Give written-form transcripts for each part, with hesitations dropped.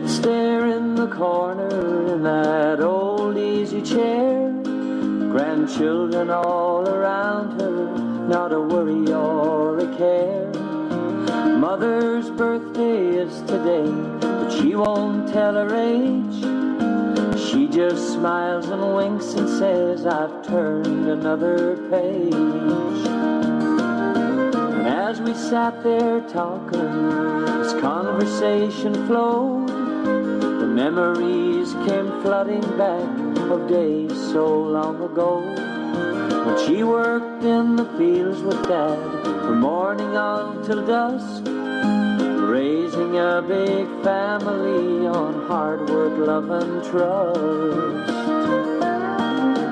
Sits there in the corner in that old easy chair, grandchildren all around her, not a worry or a care. Mother's birthday is today, but she won't tell her age. She just smiles and winks and says, I've turned another page. And as we sat there talking, this conversation flowed. The memories came flooding back of days so long ago, when she worked in the fields with Dad from morning on till dusk, raising a big family on hard work, love and trust.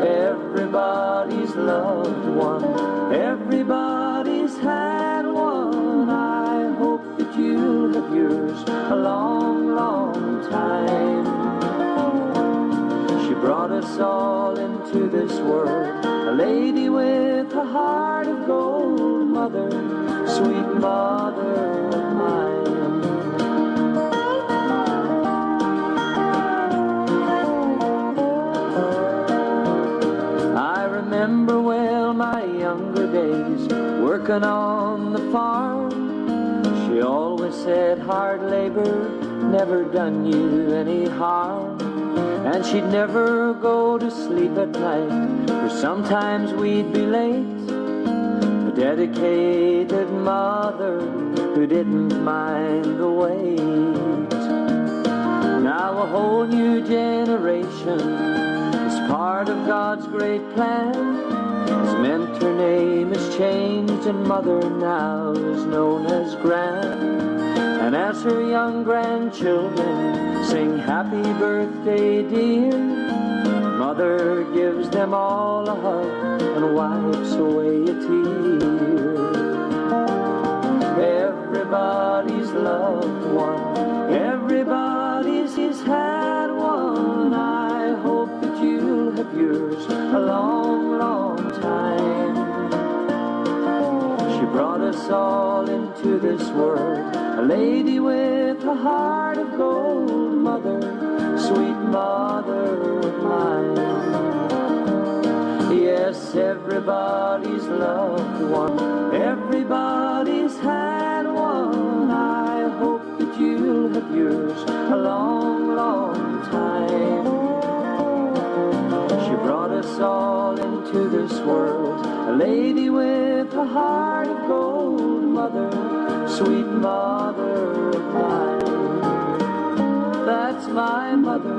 Everybody's loved one, everybody's had one. I hope that you'll have yours a long, long time. She brought us all into this world, a lady with a heart of gold, mother, sweet mother of mine. I remember well my younger days, working on the farm. She always said hard labor never done you any harm. And she'd never go to sleep at night, for sometimes we'd be late. A dedicated mother who didn't mind the wait. Now a whole new generation is part of God's great plan. His mentor name is changed, and mother now is known as Gran. And as her young grandchildren sing happy birthday dear, mother gives them all a hug and wipes away a tear. Everybody's loved one, everybody's had one. I hope that you'll have yours a long, long time. She brought us all into this world, a lady with a heart of gold, mother, sweet mother of mine. Yes, everybody's loved one, everybody's had one. I hope that you'll have yours a long, long time. She brought us all into this world, a lady with a heart of gold, mother, sweet mother of mine. That's my mother,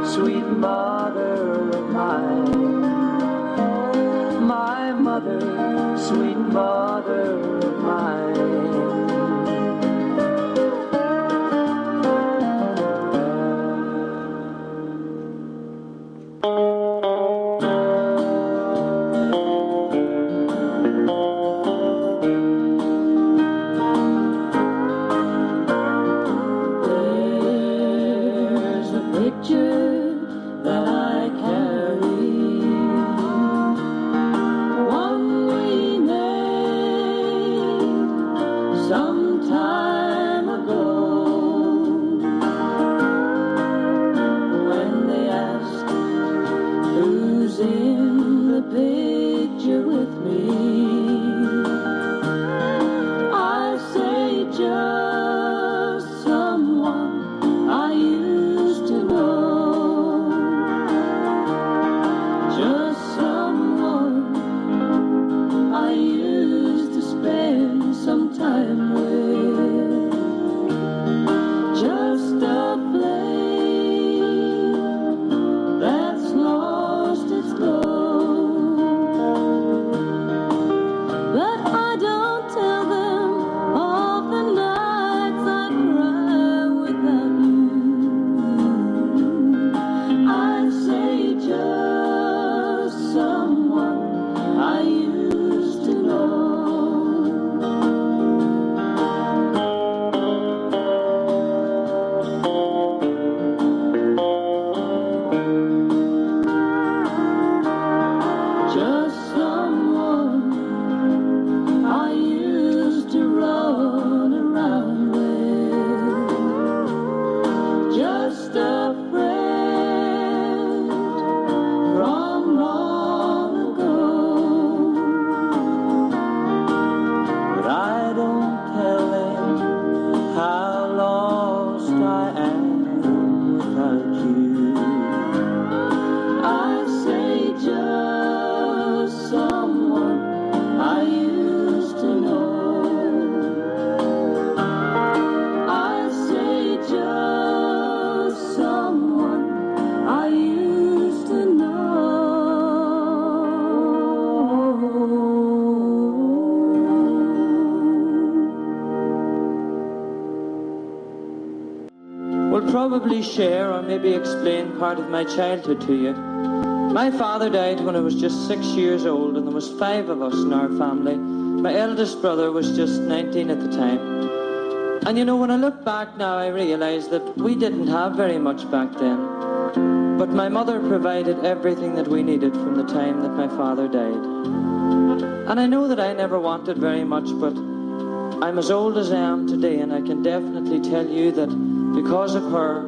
sweet mother of mine. My mother, sweet mother of mine. probably share or maybe explain part of my childhood to you. My father died when I was just 6 years old, and there was 5 of us in our family. My eldest brother was just 19 at the time. And you know, when I look back now, I realise that we didn't have very much back then. But my mother provided everything that we needed from the time that my father died. And I know that I never wanted very much, but I'm as old as I am today, and I can definitely tell you that because of her,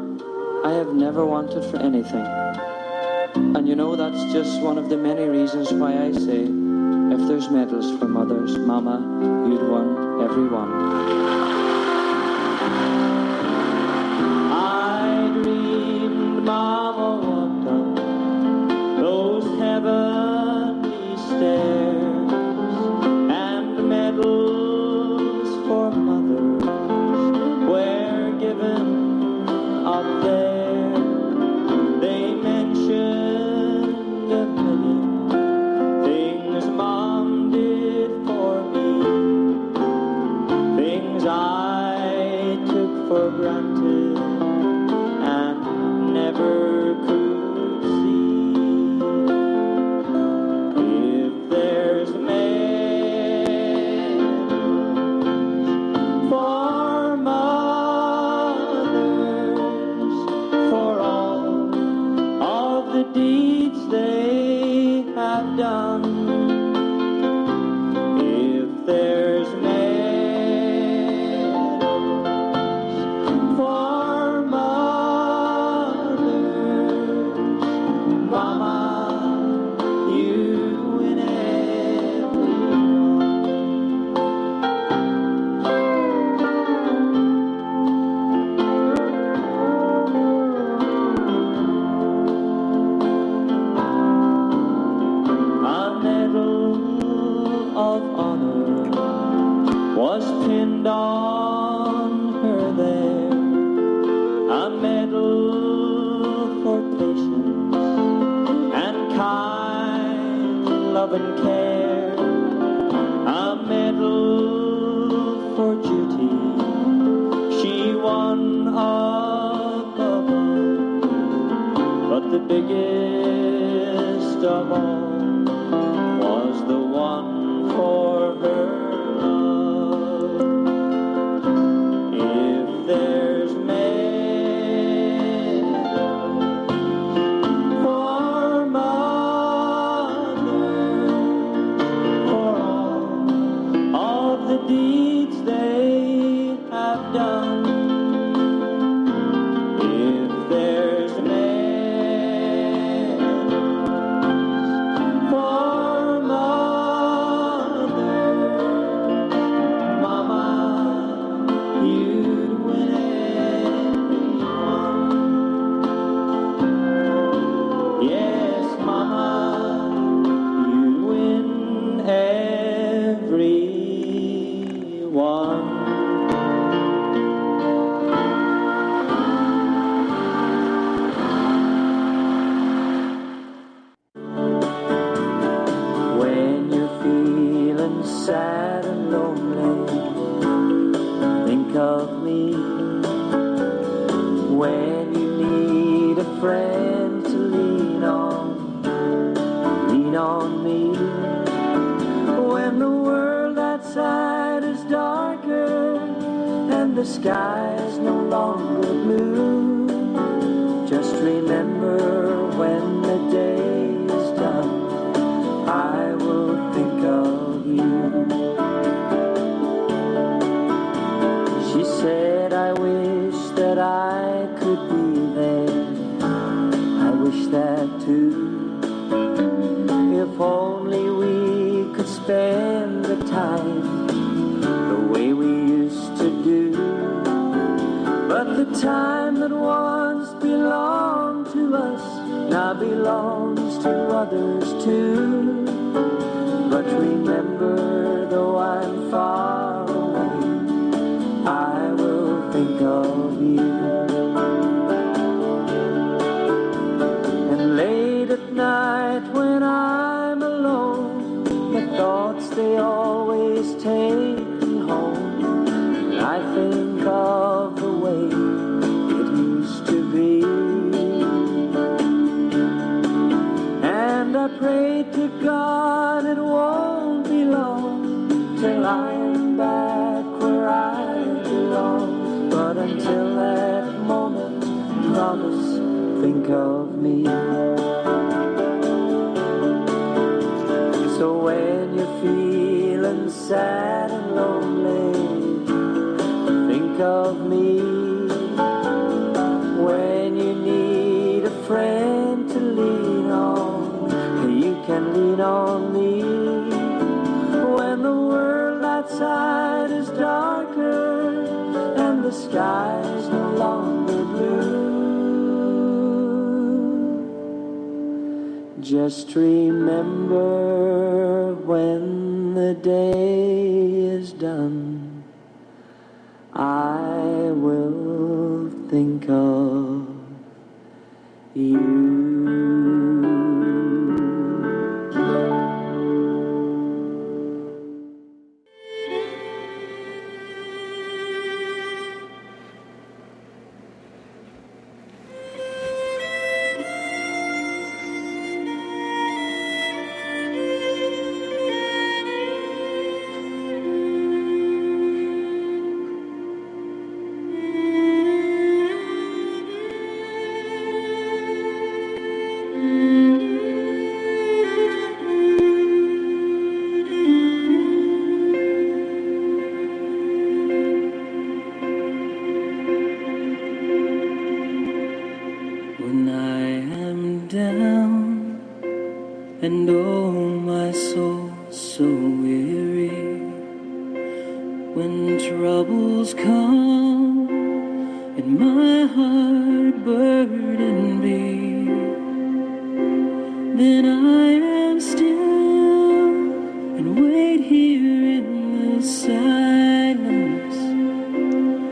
I have never wanted for anything. And you know, that's just one of the many reasons why I say, if there's medals for mothers, Mama, you'd won every one. I dreamed Mama walked up those heavenly stairs, and medals for mothers were given up there. They mentioned a million things Mom did for me, things I took for granted and never could see. If there's medals for mothers, for all of the deeds they have done, if there's medals for mothers, Mama, you win every A medal of honor was pinned on her there, a medal for patience and kind love and care, a medal for duty she won up above, but the biggest of all was the one for her love. If there's medals for mothers, for all of the deeds they have done, if there's medals for mothers, Mama, you'd win every one. Yes, Mama, you'd win every one. When you're feeling sad and lonely, think of me. When you need a friend to lean on me. When the world outside is darker and the sky is no longer blue, just remember when the day is done, I will think of you. She said, I wish that I could be there. I wish that too. If only we could spend the time the way we used to do. But the time that once belonged to us now belongs to others too. But remember, though I'm far away, I will think of you. And late at night when I'm alone, the thoughts they always take me home. And I think of the way it used I pray to God it won't be long till I am back where I belong. But until that moment, promise, think of me. So when you're feeling sad and lonely, think of me. When you need a friend to lean on, you can lean on me. When the world outside is darker and the sky is no longer blue, just remember when the day is done, I will think of you. When I am down and oh my soul so weary, when troubles come and my heart burden be, then I am still and wait here in the silence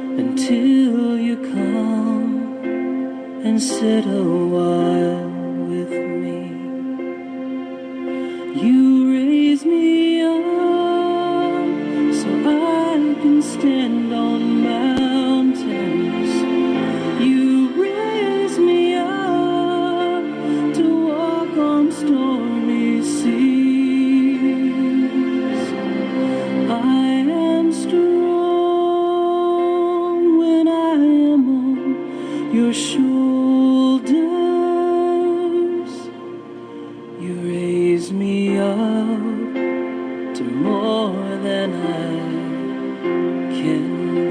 until you come and sit a while with me. You raise me up so I can stand on mountains. You raise me up to walk on stormy seas. I am strong when I am on your shoulders. You raise me up to more than I can be.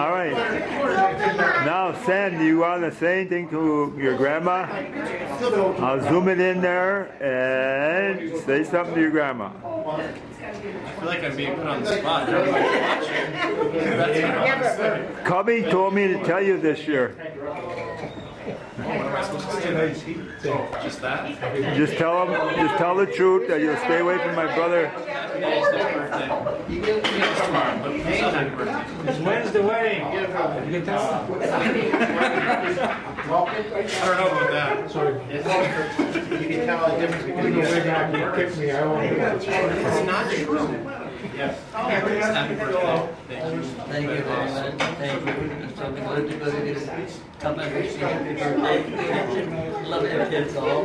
All right. Now, Sam, do you want to say anything to your grandma? I'll zoom it in there and say something to your grandma. I feel like I'm being put on the spot. Everybody's watching. That's what I want to say. Cubby told me to tell you this year. What am I supposed to say? Just that? Just tell the truth that you'll stay away from my brother. Today's his birthday. It's tomorrow, but it's not happy birthday. It's Wednesday wedding. You can tell them. I don't know about that. Sorry. You can tell the difference You between know, way back, you kicked me. I won't do it. It's not true. Yes. Happy birthday. Thank you. Thank you very much. Thank you. It's so good to come and wish you happy birthday. Love your kids all.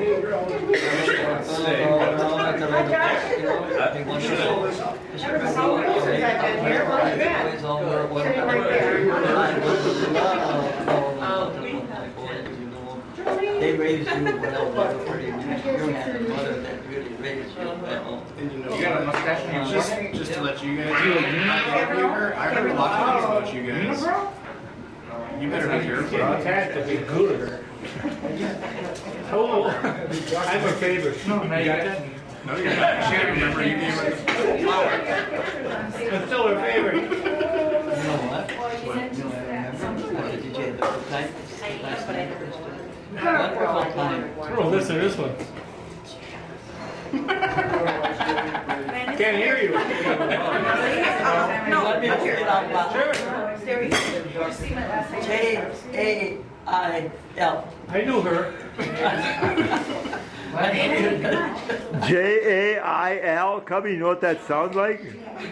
They raised you well, you're pretty much. You had a mother that really raised you well. You got a mustache? Just to let you guys know, I heard a lot of things about you guys. You better be careful. It's had to be good. Oh, I'm a favorite. No, you got that? No, you're not. She didn't remember you gave her the flower. I'm still her favorite. You know what? What did you change the first time? Last night? Wonderful time. Oh, this one. Can't hear you. Let me read it out loud. J-A-I-L. I knew her. Jail. Cubby, you know what that sounds like?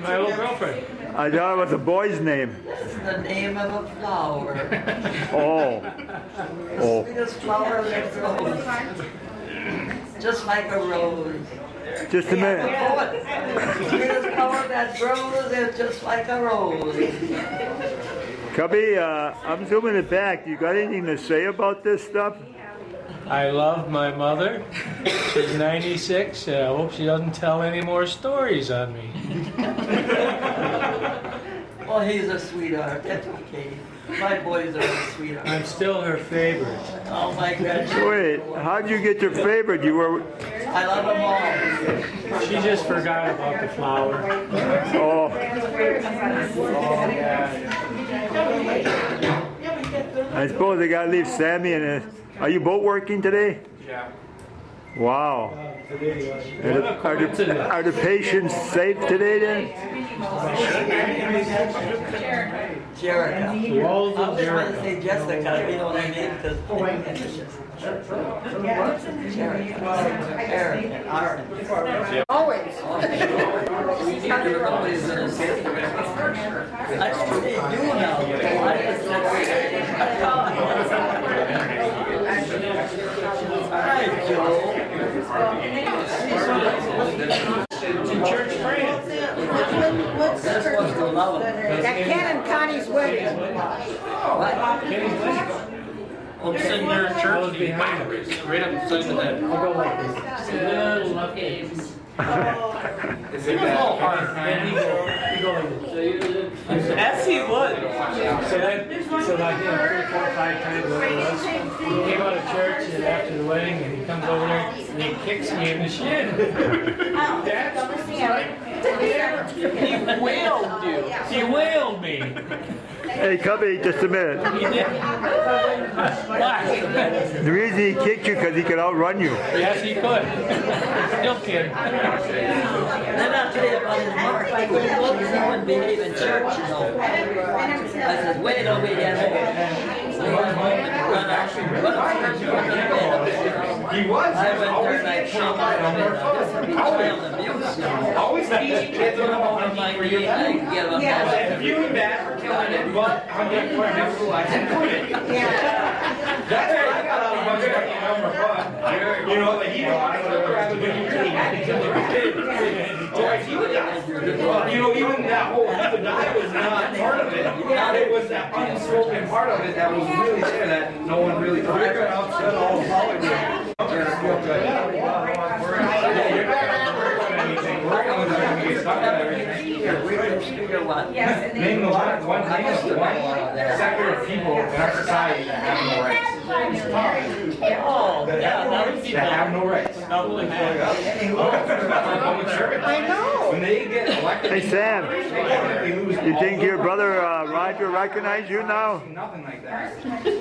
My old girlfriend. I thought it was a boy's name. It's the name of a flower. Oh. Oh. Sweetest flower that grows. Just like a rose. Just a minute. Sweetest flower that grows is just like a rose. Cubby, I'm zooming it back. You got anything to say about this stuff? I love my mother. She's 96, and I hope she doesn't tell any more stories on me. Well, he's a sweetheart. That's okay. My boys are a sweetheart. I'm still her favorite. Oh my God. Wait, how'd you get your favorite? You were... I love them all. She just forgot about the flower. Oh. I suppose I gotta leave Sammy and... Are you both working today? Yeah. Wow. Are the patients safe today then? Jericho. Walls I of was going to Jericho. say Jessica, you know what I mean? Because Jericho. Aaron. Always. Everybody's gonna say it. That's what they do now. I just Hi, Joe. Church friends. What's This was the love. that Ken and Connie's wedding? Well, sit in your church behind her. Right up beside the head. I'll go like this. It's a little hard, man. You go like this. As he would. So like 3, 4, 5 times over us. He came out of church and after the wedding and he comes over there and he kicks me in the shin. He wailed you. He wailed me. Hey, Cubby, just a minute. He did. Why? The reason he kicked you because he could outrun you. Yes, he could. Still can. Then I'll tell you about his mark. He wouldn't behave in church, you know. I said, wait till we get home. So he went home and run out. He was. I went there and I choked him in child abuse. Always teaching kids Put him over my knee, I give him that. If you and Dad for killing it, but I'm getting more next school, I said, quit it. That's why I got out of the budget. You know, like, he didn't want to look around when you really had to kill every kid. He would die. You know, even that whole, he would die was not part of it. It was that unspoken part of it that was really there that no one really talked about. All of Hollywood. We're going to stuck with everything. Figure what? Name the one sector of people in our society that have no rights. Oh, yeah, that would be That have no rights. Public service. I know. When they get elected, Hey, Sam, they lose you all think your the- brother Roger recognized you now? Nothing like that.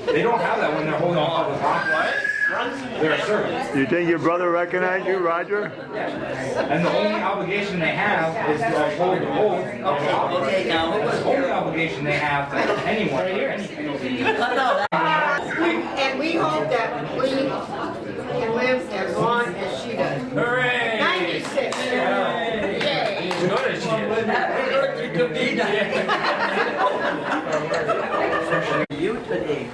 They don't have that when they're holding on public office. They're a servant. You think your brother recognized you, Roger? And the only obligation they have is to uphold the oath. Okay, now, who was The only obligation they have to anyone. And we hope that we can live as long as she does. Hooray! 96. Yay. Good as she is. Happy birthday to me, Diane. You today.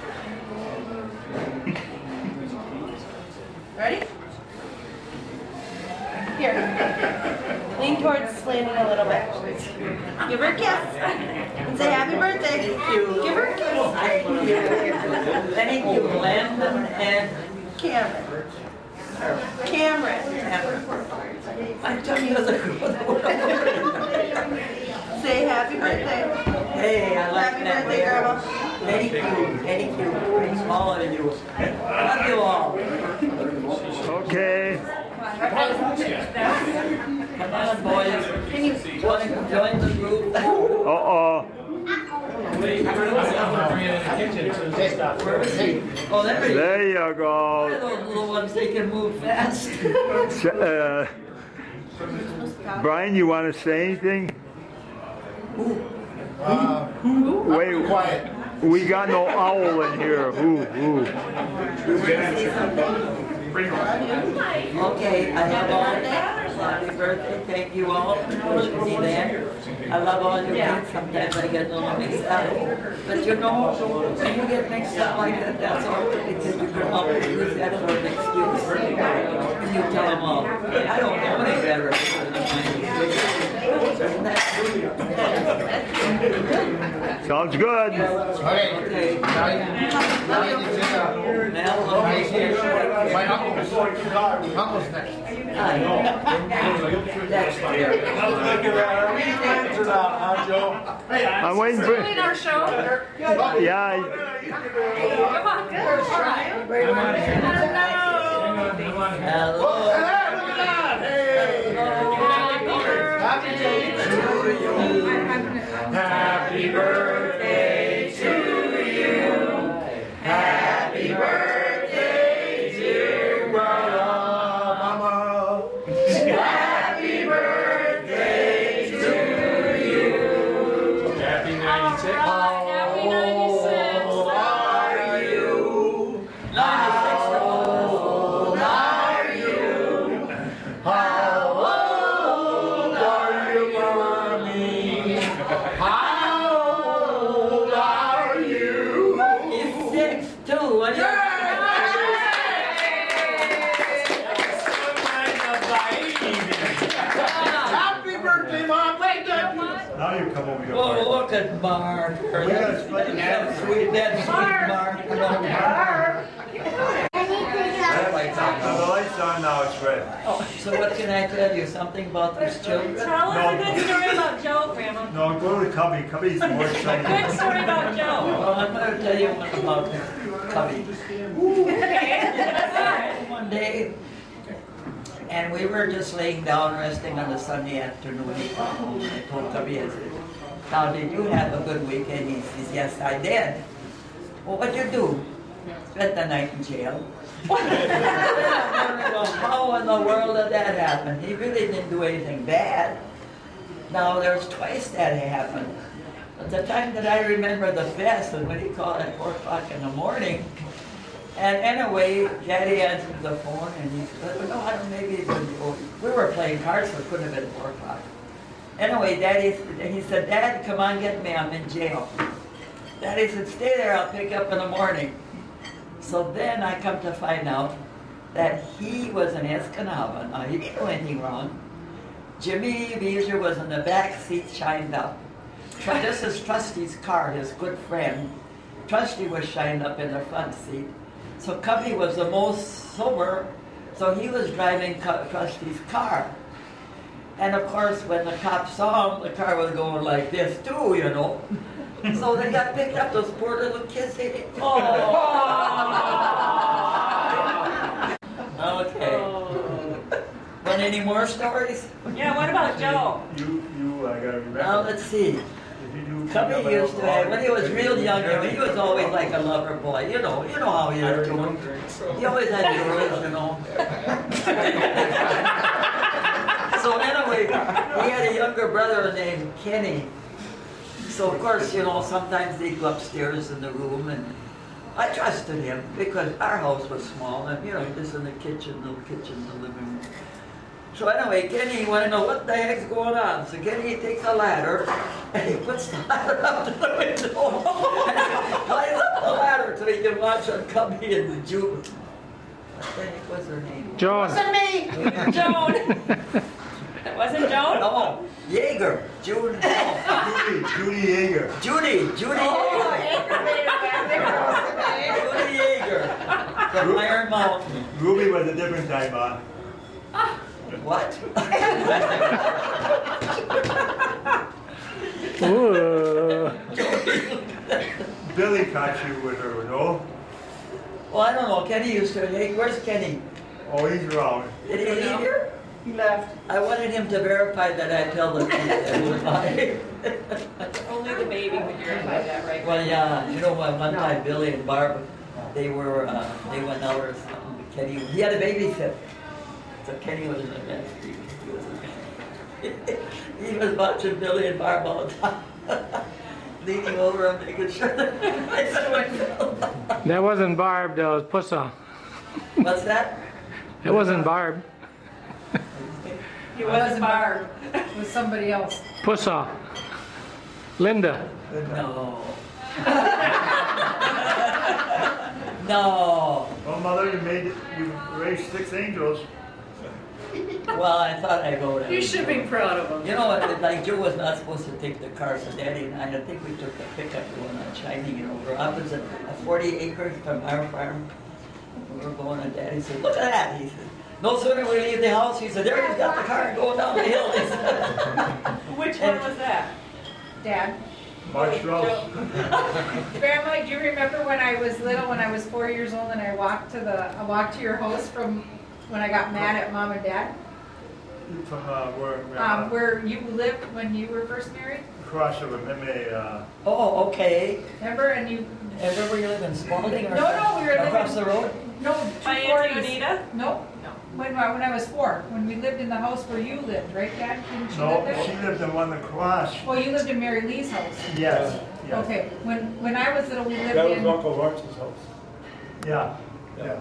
Ready? Here. Lean towards Landon a little bit. Give her a kiss. And say happy birthday. Give her a kiss. Thank you, Landon and Cameron. Cameron. I told you it was a good Say happy birthday. Hey, I like Happy that. birthday, Grandma. Thank you, all of you. Love you all. Okay. Come on, boys. Join the group. Uh-oh. Where is he? Oh, there he is. There you Why go. are those little ones, they can move fast. Brian, you want to say anything? Wait, Quiet. we got no owl in here. Ooh. Okay, I have all happy birthday, thank you all for wishing me that. I love all your kids, sometimes I get a little mixed up. But you know, when you get mixed up like that, that's all right, because you can always use that for an excuse. And you tell them all, I don't know any better. Sounds good. Okay. Now you can sit down. My uncle's next. I'm waiting for. Our show. Yeah. Come on, good. All right. Hello. Happy birthday to you. Happy birthday, dear Mama. Happy birthday to you. Happy 96. How old are you? How old are you? How old are you, mommy? How old are you? He's 6 too. What do you- Happy birthday, Mom. Wait, Now you come over here. Oh, look at Mark. That sweet Mark. The light's on now, it's red. So what can I tell you? Something about these children? Tell us a good story about Joe, Grandma. No, go to Cubby. Cubby's more exciting. Good story about Joe. Well, I'm going to tell you one about Cubby. One day, and we were just laying down resting on a Sunday afternoon. I told Cubby, I said, now did you have a good weekend? He says, yes, I did. Well, what'd you do? Spent the night in jail. How in the world did that happen? He really didn't do anything bad. Now, there's twice that happened. But the time that I remember the best was when he called at 4 o'clock in the morning. And anyway, Daddy answered the phone and he said, no, I don't know, maybe it was, we were playing cards, so it couldn't have been 4 o'clock. Anyway, he said, Dad, come on, get me, I'm in jail. Daddy said, stay there, I'll pick you up in the morning. So then I come to find out that he was in Escanaba. Now, he didn't do anything wrong. Jimmy Beezer was in the back seat, shined up. So this is Trusty's car, his good friend. Trusty was shined up in the front seat. So Cubby was the most sober, so he was driving Trusty's car. And of course, when the cops saw him, the car was going like this too, you know. So they got picked up, those poor little kids. They did. Oh. Okay. Want any more stories? Yeah, what about Joe? You gotta remember. Now let's see. If you do Cubby used to have, when he was real young, he was always like a lover boy. You know how he is doing. He always had girls, you know. So anyway, he had a younger brother named Kenny. So of course, you know, sometimes they'd go upstairs in the room, and I trusted him because our house was small, and you know, just in the kitchen, little kitchen, the living room. So anyway, Kenny wanted to know what the heck's going on. So Kenny takes a ladder and he puts the ladder up to the window. And he climbs up the ladder so he can watch on Cubby and the June. What the heck was her name? Joan. Wasn't me. Joan. That wasn't Joan? No, Jaeger. June. No. Judy Yeager. Judy Oh, Jaeger. aggravated. Judy Jaeger. From Iron Mountain. Ruby was a different time, What? Billy caught you with her, no? Well, I don't know. Kenny used to. Hey, where's Kenny? Oh, he's around. Did he leave here? He left. I wanted him to verify that I tell the truth every time. Only the baby would verify that, right? Well, yeah, you know what? One time Billy and Barb, they went out or something. Kenny, he had a babysit. So Kenny was in the vestry. He was watching Billy and Barb all the time. Leaning over and making sure that I doing well. That wasn't Barb, that was Pussa. What's that? It wasn't Barb. He wasn't Barb. It was somebody else. Pussa. Linda. No. No. Well, Mother, you raised 6 angels. Well, I thought I wrote it. You should be proud of him. You know what, like Joe was not supposed to take the car, so Daddy and I think we took the pickup going on Shining, you know, we're opposite a 40 acres from our farm. We were going and Daddy said, look at that. He said, no sooner we leave the house, he said, there he's got the car going down the hill. He said. Which one was that? Dad. March Rose. Grandma, do you remember when I was little, when I was 4 years old, and I walked to your house from when I got mad at Mom and Dad? From where? Where you lived when you were first married? Across the Meme. Oh, okay. Remember? And you. Ever where you live in Spalding or No, we were living. across the road? No, By Auntie 240s. Anita? No. When I was 4, when we lived in the house where you lived, right, Dad? Didn't you No, live she there? lived in one across. Well, you lived in Mary Lee's house. Yes. Yes. Okay. When I was little, we lived That was in. Uncle Lawrence's house. Yeah. Yeah.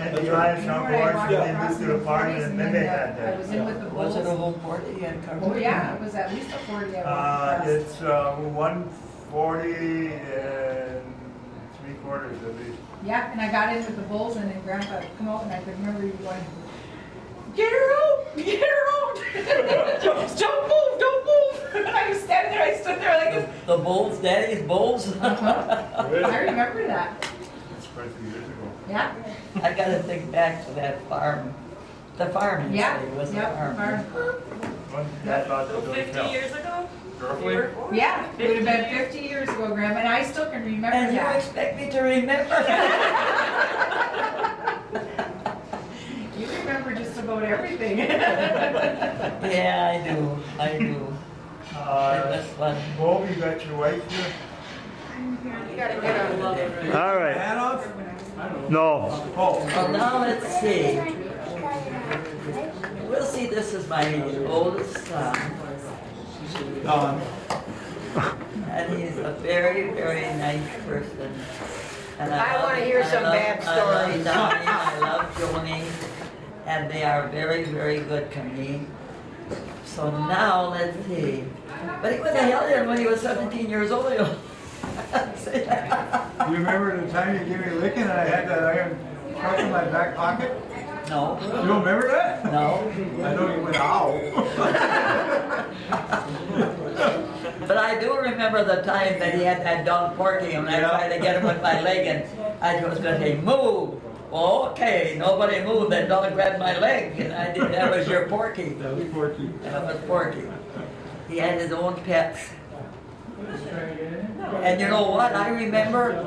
And the Elias on Remember I board, walked they across moved to the the farm 40s and then then they had I that. was in with the Was it a bulls. home party and Carver? Oh yeah, it was at least a 40 I walked across. It's 140 and 3/4 at least. Yeah, and I got in with the bulls and then Grandpa would come out and I could remember you going, get her out, get her out. Don't move, don't move. And I was standing there, I stood there like this. The bulls, Daddy's bulls? I remember that. That's quite a few years ago. Yeah, I gotta think back to that farm. The farm, you yeah, say, was the yeah, farm. One dad bought the 50 Billy years ago? Roughly. You were 4? yeah. It would have been 50 years ago, Grandma, and I still can remember And you that. expect me to remember? You remember just about everything. Yeah, I do. It was fun. Bob, you got your wife here? You gotta get a love. All right. No. Well, now let's see. We'll see, this is my oldest son. And he's a very, very nice person. And I wanna hear some bad I love stories. Donnie, I love Joni, and they are very, very good to me. So now, let's see. But he was a hellion when he was 17 years old. You know. You remember the time you gave me a licking and I had that iron truck in my back pocket? No, You don't remember that? no. I know you went, ow. But I do remember the time that he had that dog Porky and I tried to get him with my leg and I was going to say, move, Okay, nobody moved. That dog grabbed my leg, and I did. That was your Porky. That was Porky. That was Porky. He had his own pets. And you know what? I remember,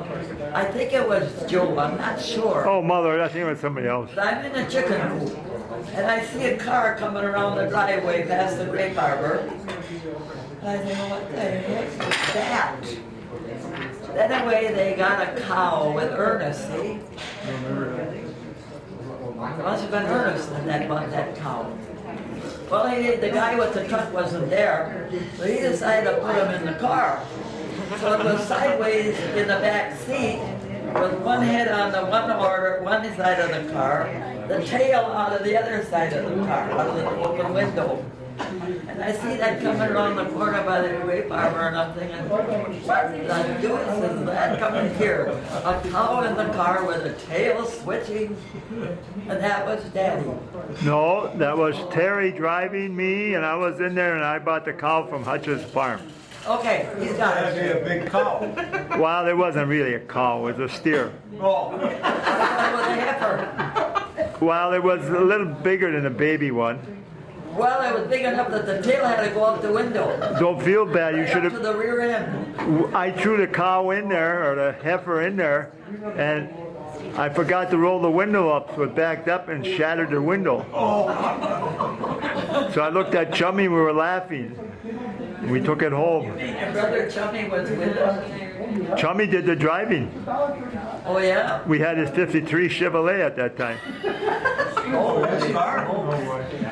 I think it was Joe, I'm not sure. Oh, Mother, I think it was somebody else. But I'm in a chicken coop, and I see a car coming around the driveway past the grape arbor. And I think, what the heck is that? Then away they got a cow with Ernest, see? It must have been Ernest that bought that cow. Well, the guy with the truck wasn't there, so he decided to put him in the car. So it was sideways in the back seat, with one head on the one side of the car, the tail out of the other side of the car, out of the open window. And I see that coming around the corner by the grape arbor, and I'm thinking, what the deuce is that coming here? A cow in the car with a tail switching, and that was Daddy. No, that was Terry driving me, and I was in there, and I bought the cow from Hutch's farm. Okay, he's got That'd be it. a big cow. Well, it wasn't really a cow, it was a steer. Oh. It was a heifer. Well, it was a little bigger than a baby one. Well, it was big enough that the tail had to go out the window. Don't feel bad, you Right should up to have... the rear end. I threw the cow in there, or the heifer in there, and I forgot to roll the window up, so it backed up and shattered the window. So I looked at Chummy, we were laughing. We took it home. Your brother Chummy was with us. Chummy did the driving. Oh, yeah? We had his 53 Chevrolet at that time. Oh, His car? oh. No way.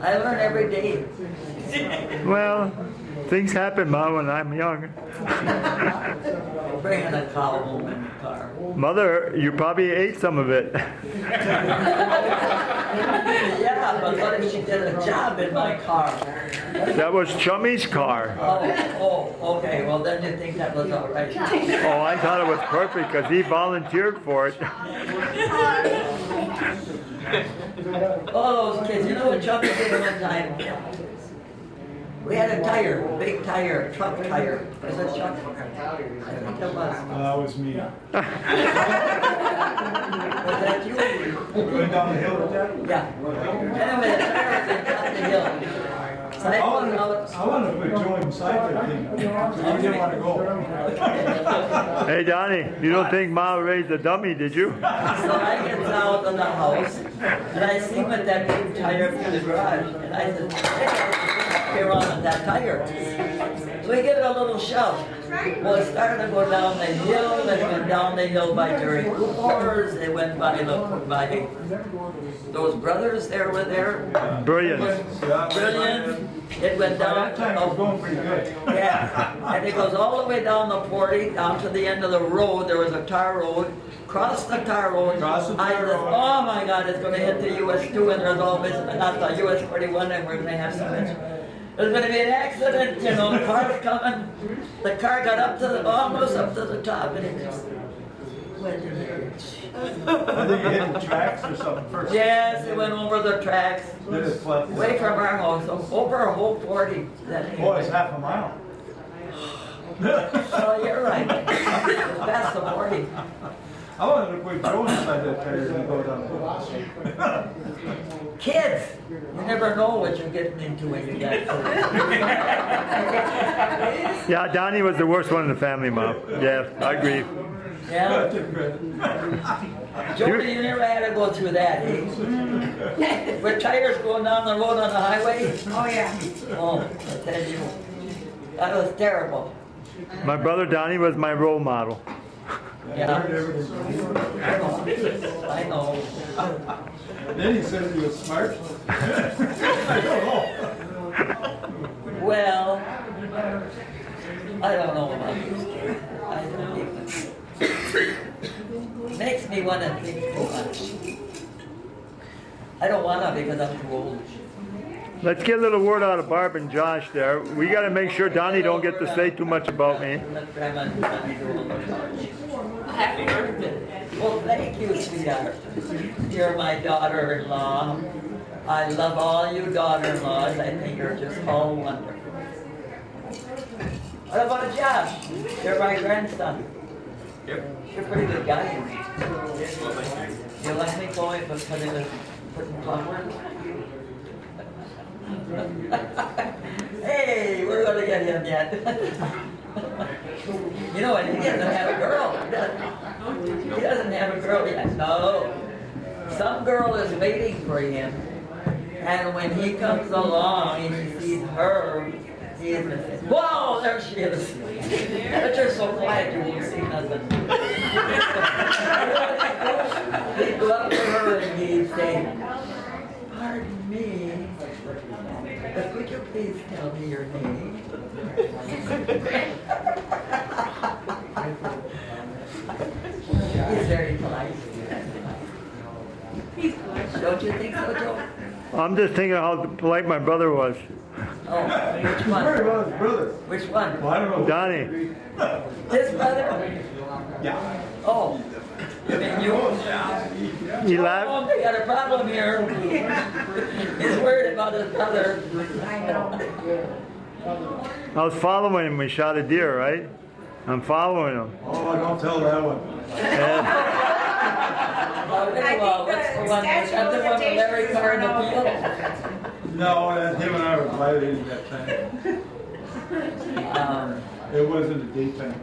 I learn every day. Well, things happen, Ma, when I'm young. Bringing a cow home in the car. Mother, you probably ate some of it. Yeah, but what if she did a job in my car? That was Chummy's car. Oh, okay. Well, then you think that was all right. Oh, I thought it was perfect because he volunteered for it. All those kids. You know what Chummy did one time? We had a tire, a big tire, truck tire. Was it Chuck? I think it was. That was me. Was that you? Going down the hill with that? Yeah. Anyway, the tire was up the hill. So I pulled out. I wanted to put Joe inside that thing. I didn't want to go. Hey, Donnie, you don't think Ma raised a dummy, did you? So I get out of the house, and I see with that big tire through the garage, and I said, hey, around with that tire. So we give it a little shove. Well, it started to go down the hill, then it went down the hill by Jerry Cooper's, it went by those brothers there were there. Brilliant. Brilliant. It went down. That time it was going pretty good. Yeah, and it goes all the way down the 40, down to the end of the road. There was a tar road. Cross the tar road. Cross the tar I said, road. oh my God, it's going to hit the US 2, and there's always, not the US 41, and we're going to have so much. There's going to be an accident, you know, the car's coming. The car got up to almost up to the top, and it just went in there. I think it hit the tracks or something first. Yes, it went over the tracks, Did it flip? away from our house, over a whole 40. Oh, it's half a mile. Oh, you're right. That's the 40. I wanted to put Joe inside that tire and go down. Kids, you never know what you're getting into when you get kids. Yeah, Donnie was the worst one in the family, Mom. Yeah, I agree. Yeah? Jody, you never had to go through that, eh? With tires going down the road on the highway? Oh, yeah. Oh, I tell you, that was terrible. My brother Donnie was my role model. Yeah. I know. Then he said he was smart. I don't know. Well, I don't know about these kids. I don't even. Makes me want to think too much. I don't want to because I'm too old. Let's get a little word out of Barb and Josh there. We got to make sure Donnie don't get to say too much about me. Let Grandma and Daddy do all the talking. Happy birthday. Well, thank you, sweetheart. You're my daughter-in-law. I love all you daughter-in-laws. I think you're just all wonderful. What about Josh? You're my grandson. You're a pretty good guy. You let me go in because I was putting flowers. Hey, we're gonna get him yet. You know what? He doesn't have a girl. He doesn't have a girl yet. No. Some girl is waiting for him. And when he comes along and he sees her, he is gonna say, whoa, there she is. But you're so quiet you won't see nothing. He'd go up to her and he'd say, pardon me, but could you please tell me your name? He's very polite. Don't you think so, Joe? I'm just thinking how polite my brother was. Oh, which Very one? well, his brother. Which one? Well, I don't know. Donnie, His brother? Yeah. Oh, you mean you? he laughed. Oh, they got a problem here. He's worried about his brother. I was following him. We shot a deer, right? I'm following him. Oh, don't tell that one. And What's the one? Is that the one with Larry Carr in the field? No, him and I were violating that time. It wasn't a daytime.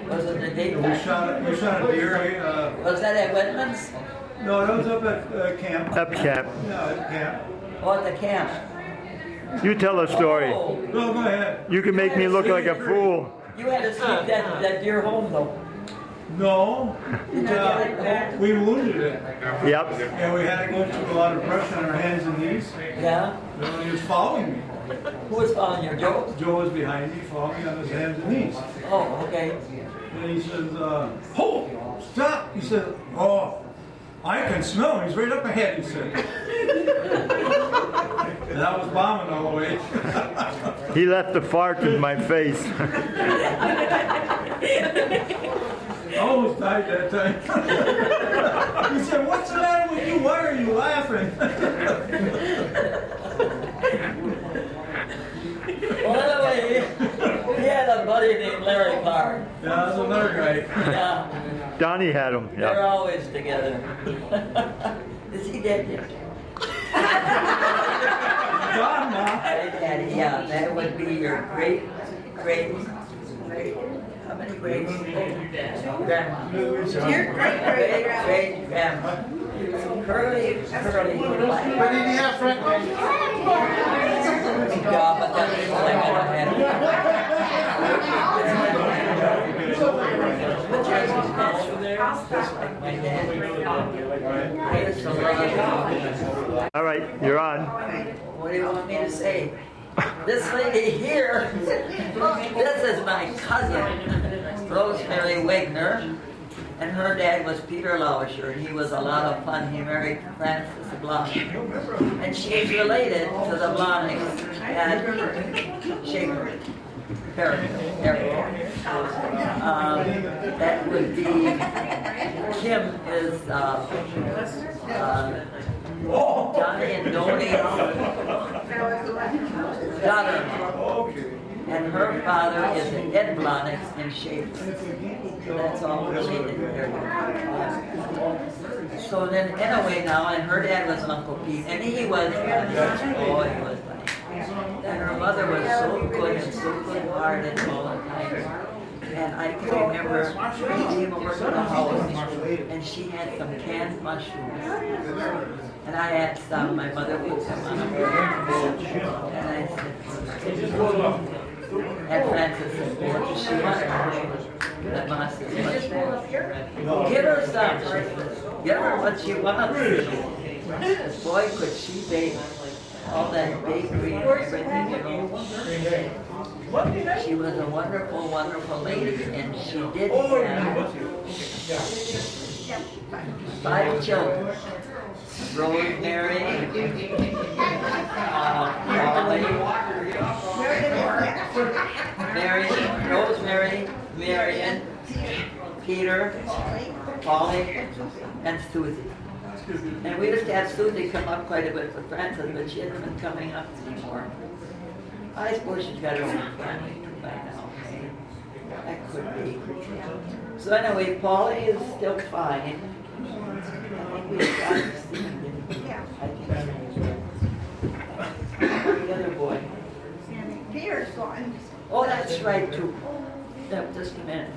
Was it the date? We shot a deer. Was that at Whitman's? No, that was up at camp. up camp. Yeah, at camp. Oh, at the camp? You tell a story. Oh, No, go ahead. You can make me look like a fool. you had to sneak that deer home though. No. Did you get it home? We wounded it. Yep. And we had to go through a lot of pressure on our hands and knees. Yeah? And he was following me. Who was following you, Joe? Joe was behind me, following me on his hands and knees. Oh, okay. And he says, hold, stop. He said, oh, I can smell him. He's right up ahead, he said. And I was bombing all the way. He left the fart in my face. I almost died that time. He said, what's the matter with you? Why are you laughing? By the way, he had a buddy named Larry Carr. Yeah, that's another guy. Yeah, Donnie had him. they're Yeah. always together. Is he dead yet? God, Ma. Daddy, yeah, that would be your great, how many greats? Grandma. Your great Grandma. Curly. What did he have, Frank? Yeah, but that is like I had. But Jesse's natural there, just like my dad. I used to love. All right, you're on. What do you want me to say? This lady here, this is my cousin, Rosemary Wagner, and her dad was Peter Lauscher, and he was a lot of fun. He married Frances Blahnik, and she's related to the Blahniks and Shaker. That would be, Kim is Johnny and Donnie's daughter. And her father is Ed Blahnik in Shaker. So that's all related there. So then, anyway, now, and her dad was Uncle Pete, and he was funny. Oh, he was funny. And her mother was so good and so good-hearted all the time. And I can remember he came over to the house, and she had some canned mushrooms. And I asked some, my mother put some on a bowl, and I said, and Frances said, what does she want? And Ma said, give her some. Give her what she wants. Boy, could she bake all that bakery and everything, you know. She was a wonderful, wonderful lady, and she did have 5 children. Rosemary, Rosemary, Marion, Peter, Polly, and Susie. And we used to have Susie come up quite a bit for Frances, but she hasn't been coming up anymore. I suppose she's got her own family too by now, okay? That could be. So anyway, Paulie is still fine. I think we got to see him, didn't we? Yeah. I think so. The other boy. And Peter's gone. Oh, that's right too. No, just a minute.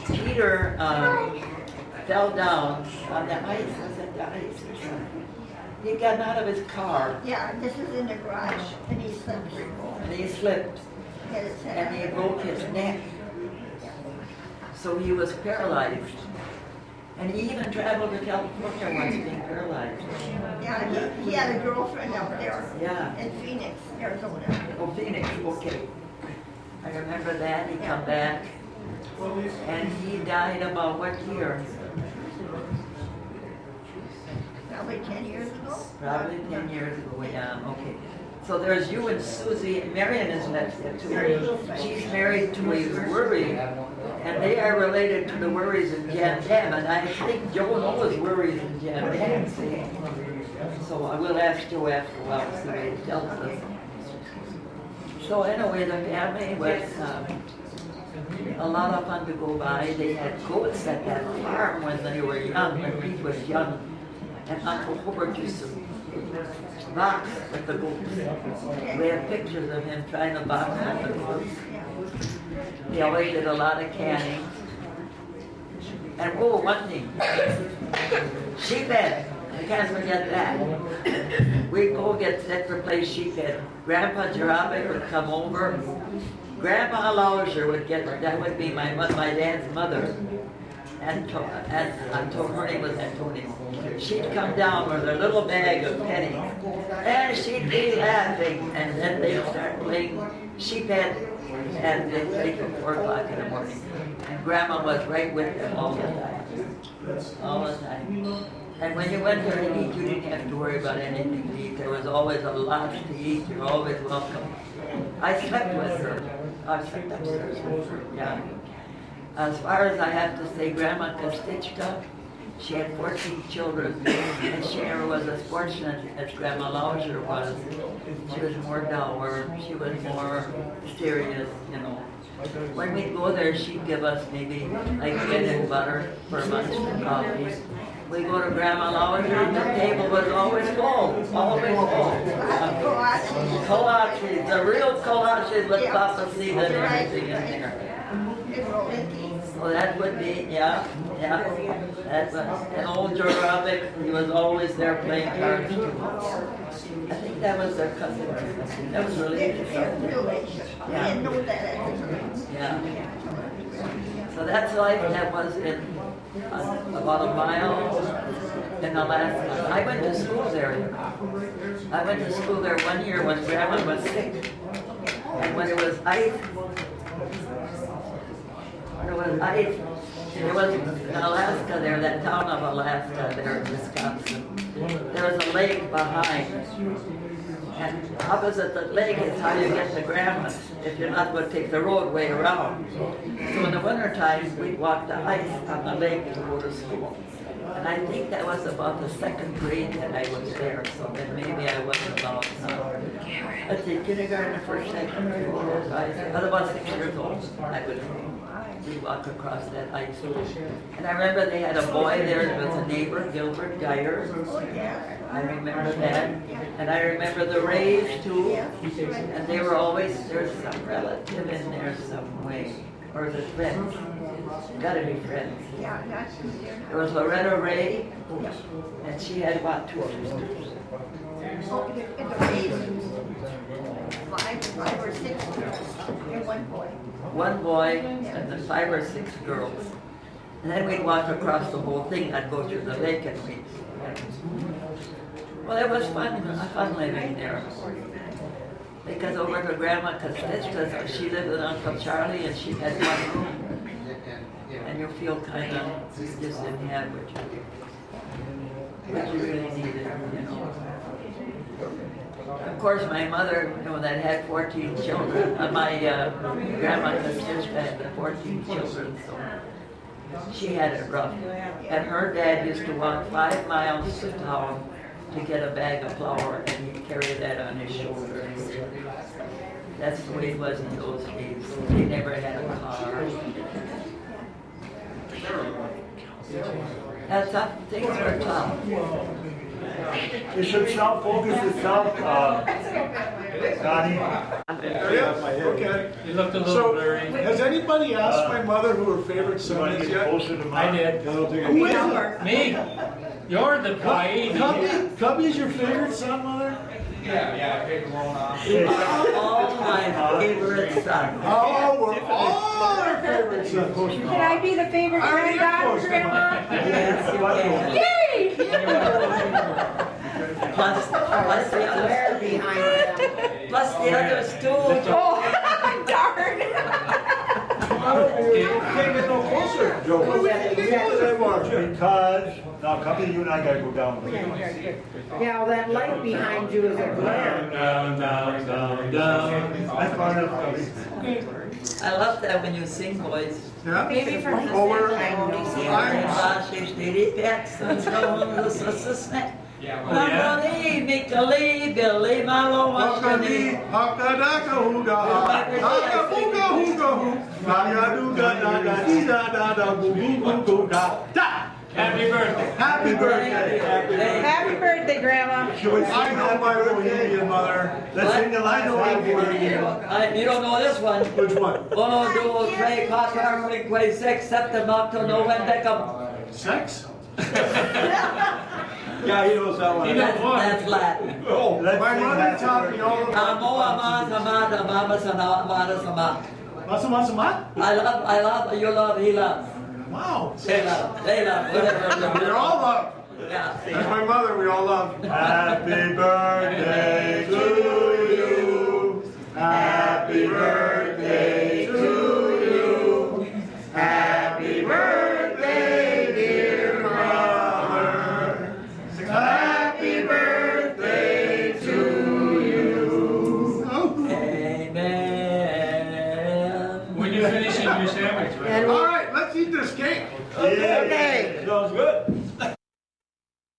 Peter fell down on the ice. Was it the ice or something? He got out of his car Yeah, this is in the garage, and he slipped. and he slipped Hit his and he head. broke his neck. So he was paralyzed. And he even traveled to California once being paralyzed. Yeah, he had a girlfriend out there Yeah. in Phoenix, Arizona. Oh, Phoenix, okay. I remember that. He come back. And he died about what year? Probably 10 years ago. Probably 10 years ago, yeah, okay. So there's you and Susie, Marion is next there too. She's married to a Worry, and they are related to the Worries in Jam Jam, and I think Joe knows Worries in Jam Jam, see? So I will ask Joe after a while, see what he tells us. So anyway, the family was a lot of fun to go by. They had goats at that farm when they were young, when Pete was young. And Uncle Hubert used to box with the goats. We have pictures of him trying to box with the goats. He always did a lot of canning. And oh, one thing, sheephead. I can't forget that. We'd go get set for play sheephead. Grandpa Jarabic would come over. Grandma Lauser would get, that would be my dad's mother. And her name was Antonia. She'd come down with her little bag of pennies, and she'd be laughing, and then they'd start playing sheephead, and they'd play till 4 o'clock in the morning. And Grandma was right with them all the time. All the time. And when you went there to eat, you didn't have to worry about anything to eat. There was always a lot to eat. You're always welcome. I slept with her. I slept upstairs with her, yeah. As far as I have to say, Grandma Kostitchka, she had 14 children, and she never was as fortunate as Grandma Lauser was. She was more dour, she was more serious, you know. When we'd go there, she'd give us maybe like bread and butter for lunch and coffee. We go to Grandma Lauser, and the table was always full, always full. Kolaches, the real kolaches with papa seed and everything in there. Well, that would be, yeah. That was, and old Joe Robic, he was always there playing cards too. I think that was their cousin. That was really interesting. Yeah. So that's life that was in about a mile in Alaska. I went to school there. I went to school there one year when Grandma was sick. And when it was ice, there was in Alaska there, that town of Alaska there in Wisconsin. There was a lake behind. And opposite the lake is how you get to Grandma's if you're not going to take the roadway around. So in the wintertime, we'd walk the ice on the lake to go to school. And I think that was about the 2nd grade that I was there, so then maybe I was about, let's see, kindergarten, 1st, 2nd, 4th, 5th, I was about 6 years old, I would say. We walked across that ice. And I remember they had a boy there that was a neighbor, Gilbert Geyer. I remember that. And I remember the Rays too. And they were always, there's some relative in there some way. Or the friends. Gotta be friends. There was Loretta Ray. And she had about 2 sisters. Five or six girls and one boy. One boy and then 5 or 6 girls. And then we'd walk across the whole thing. I'd go through the lake and we'd. Well, it was fun living there. Because over to Grandma Kostitchka's, she lived with Uncle Charlie and she had 1 room. And you feel kind of, you just didn't have what you really needed, you know. Of course, my mother, you know, that had 14 children. My Grandma Kostitchka had the 14 children, so she had it rough. And her dad used to walk 5 miles to town to get a bag of flour and he'd carry that on his shoulder. That's the way it was in those days. They never had a car. That's tough. Things were tough. You should sound focus yourself, Connie. Okay. You looked a little So, blurry. has anybody asked my mother who her favorite son is yet? I did. Who is it? Me? You're the Paidi. Cubby's your favorite son, Mother? Yeah, I paid the loan off. All my favorite son. Oh, we're all our favorite sons. Can I be the favorite granddaughter, Grandma? Yes, you can. Yay! Plus the other, behind them. plus the others too. Oh, darn. You can't get no closer, Joe. What do we think they were? Because, now come here, you and I gotta go down. Now, that light behind you is a glare. Down, down, down, down. That's far enough. I love that when you sing, boys. Yeah? Maybe for his Oh, we're- Mamoni, Mikali, Billy, Malo, Hakani, Washani. hakadaka, huga, haka, huga, huga, hu. Naya, duga, da, da, di, da, da, da, boo, boo, boo, boo, da, da. Happy birthday. Happy birthday. Happy birthday, Grandma. I know my Bohemian mother. Let's sing the line. You don't know this one. Which one? Uno, duo, tres, cuatro, cinco, seis, septem, octo, novem, decem. Sex? Yeah, he knows that one. That's Latin. Oh, Let's my sing mother happy taught me all about Amo, ama, sama, mama, sana, mama, sama. Masa? I love, you love, he loves. Wow. They love, whatever. We all love. Yeah. That's my mother, we all love. Happy birthday to you. Happy birthday to you. Happy birthday, dear mother. Happy birthday to you. Amen. When you're finishing your sandwich, right? All right, let's eat this cake. Okay. Sounds good.